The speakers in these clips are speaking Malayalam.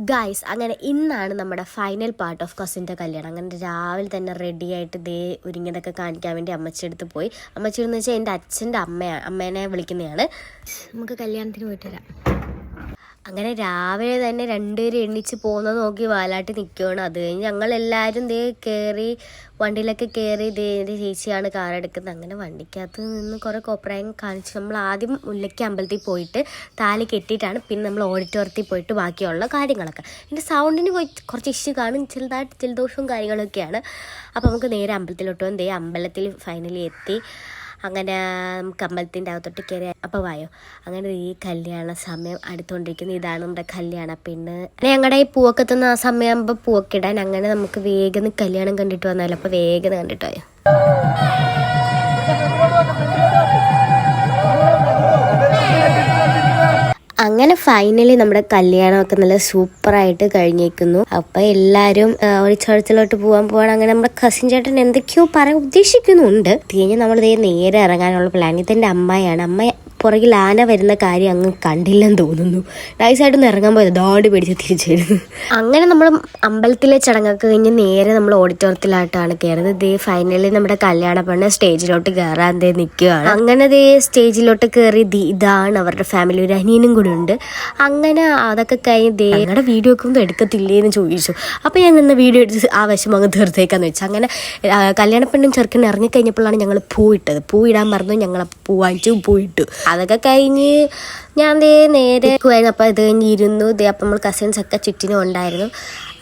ഗായ്സ്, അങ്ങനെ ഇന്നാണ് നമ്മുടെ ഫൈനൽ പാർട്ട് ഓഫ് കസിൻ്റെ കല്യാണം. അങ്ങനെ രാവിലെ തന്നെ റെഡി ആയിട്ട് ഒരുങ്ങിയതൊക്കെ കാണിക്കാൻ വേണ്ടി അമ്മച്ചിയെടുത്ത് പോയി. അമ്മച്ചി എന്ന് വെച്ചാൽ എൻ്റെ അച്ഛൻ്റെ അമ്മേനെ വിളിക്കുന്നതാണ്. നമുക്ക് കല്യാണത്തിന് പോയിട്ട് വരാം. അങ്ങനെ രാവിലെ തന്നെ രണ്ടുപേരും എണ്ണിച്ച് പോകുന്നത് നോക്കി വാലാട്ടി നിൽക്കുകയാണ്. അത് കഴിഞ്ഞ് ഞങ്ങളെല്ലാവരും കയറി വണ്ടിയിലൊക്കെ കയറി എൻ്റെ ചേച്ചിയാണ് കാർ എടുക്കുന്നത്. അങ്ങനെ വണ്ടിക്കകത്ത് നിന്ന് കുറേ കോപ്രായം കാണിച്ച് നമ്മൾ ആദ്യം മുല്ലയ്ക്ക് അമ്പലത്തിൽ പോയിട്ട് താലി കെട്ടിയിട്ടാണ് പിന്നെ നമ്മൾ ഓഡിറ്റോറിയത്തിൽ പോയിട്ട് ബാക്കിയുള്ള കാര്യങ്ങളൊക്കെ. എൻ്റെ സൗണ്ടിന് കുറച്ച് ഇഷ്യൂ കാണും, ചെറുതായിട്ട് ജലദോഷവും കാര്യങ്ങളൊക്കെയാണ്. അപ്പോൾ നമുക്ക് നേരെ അമ്പലത്തിലോട്ട് വന്ന് അമ്പലത്തിൽ ഫൈനലി എത്തി. അങ്ങനെ നമുക്ക് അമ്പലത്തിൻ്റെ അകത്തോട്ട് കയറി. അപ്പോൾ വായോ, അങ്ങനെ ഈ കല്യാണ സമയം അടുത്തുകൊണ്ടിരിക്കുന്നു. ഇതാണ് നമ്മുടെ കല്യാണ പെണ്ണ്. ഞങ്ങളുടെ ഈ പൂവൊക്കെ എത്തുന്ന ആ സമയമാകുമ്പോൾ പൂവൊക്കെ ഇടാൻ. അങ്ങനെ നമുക്ക് വേഗം കല്യാണം കണ്ടിട്ട് വന്നാലോ. അപ്പോൾ വേഗം കണ്ടിട്ട് പോയോ. അങ്ങനെ ഫൈനലി നമ്മുടെ കല്യാണമൊക്കെ നല്ല സൂപ്പറായിട്ട് കഴിഞ്ഞേക്കുന്നു. അപ്പം എല്ലാവരും ഒരു ചർച്ചിലോട്ട് പോകാൻ അങ്ങനെ നമ്മുടെ കസിൻ ചേട്ടൻ എന്തൊക്കെയോ പറയാൻ ഉദ്ദേശിക്കുന്നുണ്ട്. കഴിഞ്ഞ് നമ്മൾ നേരെ ഇറങ്ങാനുള്ള പ്ലാൻ. ഇതെൻ്റെ അമ്മയാണ്. അമ്മ പുറകിൽ ആന വരുന്ന കാര്യം അങ്ങ് കണ്ടില്ലെന്ന് തോന്നുന്നു. നൈസായിട്ടൊന്ന് ഇറങ്ങാൻ പോയത് ദാടി പിടിച്ച് തിരിച്ചു വരുന്നു. അങ്ങനെ നമ്മൾ അമ്പലത്തിലെ ചടങ്ങൊക്കെ കഴിഞ്ഞ് നേരെ നമ്മൾ ഓഡിറ്റോറിയത്തിലായിട്ടാണ് കയറുന്നത്. ഫൈനലി നമ്മുടെ കല്യാണ പെണ്ണ് സ്റ്റേജിലോട്ട് കയറാൻ നിൽക്കുകയാണ്. അങ്ങനെ സ്റ്റേജിലോട്ട് കയറി ഇതാണ് അവരുടെ ഫാമിലി, ഒരു അനിയനും കൂടി ഉണ്ട്. അങ്ങനെ അതൊക്കെ കഴിഞ്ഞ് ഞങ്ങളുടെ വീഡിയോ ഒക്കെ ഒന്നും എടുക്കത്തില്ലേന്ന് ചോദിച്ചു. അപ്പോൾ ഞാൻ നിന്ന് വീഡിയോ എടുത്ത് ആ വശം അങ്ങ് തീർത്തേക്കാന്ന് വെച്ചു. അങ്ങനെ കല്യാണ പെണ്ണും ചെറുക്കനും ഇറങ്ങിക്കഴിഞ്ഞപ്പോഴാണ് ഞങ്ങൾ പൂവിട്ടത്. പൂവിടാൻ മറന്നു. ഞങ്ങൾ പൂവാഞ്ചു പൂയിട്ടു. അതൊക്കെ കഴിഞ്ഞ് ഞാൻ നേരെ പോയിരുന്നു. അപ്പോൾ ഇത് കഴിഞ്ഞിരുന്നു. അപ്പം നമ്മൾ കസിൻസൊക്കെ ചുറ്റിനും ഉണ്ടായിരുന്നു.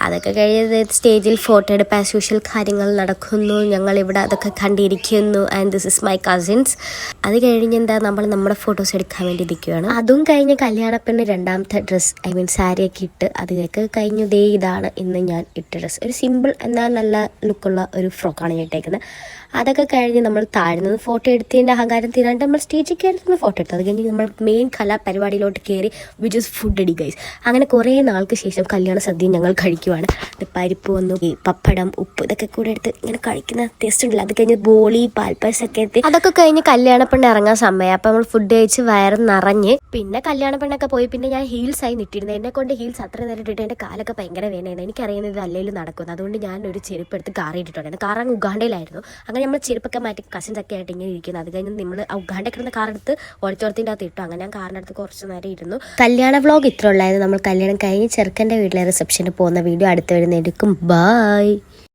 അതൊക്കെ കഴിഞ്ഞ് സ്റ്റേജിൽ ഫോട്ടോ എടുപ്പ് ആസ് യൂഷ്വൽ കാര്യങ്ങൾ നടക്കുന്നു. ഞങ്ങളിവിടെ അതൊക്കെ കണ്ടിരിക്കുന്നു. And this is my cousins. അത് കഴിഞ്ഞ് നമ്മുടെ ഫോട്ടോസ് എടുക്കാൻ വേണ്ടി ഇരിക്കുകയാണ്. അതും കഴിഞ്ഞ് കല്യാണപ്പെണ്ണ് രണ്ടാമത്തെ ഡ്രസ്സ്, സാരിയൊക്കെ ഇട്ട് അതൊക്കെ കഴിഞ്ഞു. ഇതാണ് ഇന്ന് ഞാൻ ഇട്ട ഡ്രസ്സ്. ഒരു സിമ്പിൾ എന്നാൽ നല്ല ലുക്കുള്ള ഒരു ഫ്രോക്കാണ് ഞാൻ ഇട്ടേക്കുന്നത്. അതൊക്കെ കഴിഞ്ഞ് നമ്മൾ താഴ്ന്നത് ഫോട്ടോ എടുത്തതിൻ്റെ അഹങ്കാരം തീരാണ്ട് നമ്മൾ സ്റ്റേജിൽ കയറി ഫോട്ടോ എടുത്തു. അത് കഴിഞ്ഞ് നമ്മൾ മെയിൻ കലാപരിപാടിയിലോട്ട് കയറി, വിച്ച് ഇസ് ഫുഡ് അടി ഗൈസ്. അങ്ങനെ കുറേ നാൾക്ക് ശേഷം കല്യാണ സദ്യ ഞങ്ങൾ കഴിക്കുവാണ്. പരിപ്പ് വന്നു, പപ്പടം, ഉപ്പ് ഇതൊക്കെ കൂടെ എടുത്ത് ഇങ്ങനെ കഴിക്കുന്ന ടേസ്റ്റ് ഉണ്ടല്ലോ. അത് കഴിഞ്ഞ് ബോളി, പാൽപ്പായസൊക്കെ എത്തി. അതൊക്കെ കഴിഞ്ഞ് കല്യാണ പെണ്ണ് ഇറങ്ങാൻ സമയം. അപ്പം നമ്മൾ ഫുഡ് കഴിച്ച് വയറ് നിറഞ്ഞ് പിന്നെ കല്യാണ പെണ്ണൊക്കെ പോയി. പിന്നെ ഞാൻ ഹീൽസായി നിട്ടിരുന്നത്. എന്നെ കൊണ്ട് ഹീൽസ് അത്ര നേരം ഇട്ടിട്ട് എൻ്റെ കാലൊക്കെ ഭയങ്കര വേദനയാണ്. എനിക്കറിയുന്നത് അല്ലെങ്കിലും നടക്കുന്നത്. അതുകൊണ്ട് ഞാൻ ഒരു ചെരുപ്പ് എടുത്ത് കാറിയിട്ടിട്ടുണ്ടായിരുന്നു. കാറ് ഉഗാണ്ടയിലായിരുന്നു. അങ്ങനെ നമ്മൾ ചെരുപ്പൊക്കെ മാറ്റി കസിൻസൊക്കെ ആയിട്ട് ഇങ്ങനെ ഇരിക്കുന്നത്. അത് കഴിഞ്ഞ് നമ്മൾ ഉഗാണ്ടയിൽ കിടന്ന കാറെടുത്ത് ഓഡിറ്റോറിയത്തിൻ്റെ അകത്ത് ഇട്ടു. അങ്ങനെ ഞാൻ കാറിൻ്റെ അടുത്ത് കുറച്ച് നേരം ഇരുന്നു. കല്യാണ വ്ളോഗ് ഇത്ര ഉള്ളായിരുന്നു. നമ്മൾ കല്യാണം കഴിഞ്ഞ് ചെറുക്കൻ്റെ വീട്ടിലെ റിസപ്ഷന് പോകുന്ന വീഡിയോ അടുത്ത് വരുന്ന എടുക്കും. ബൈ.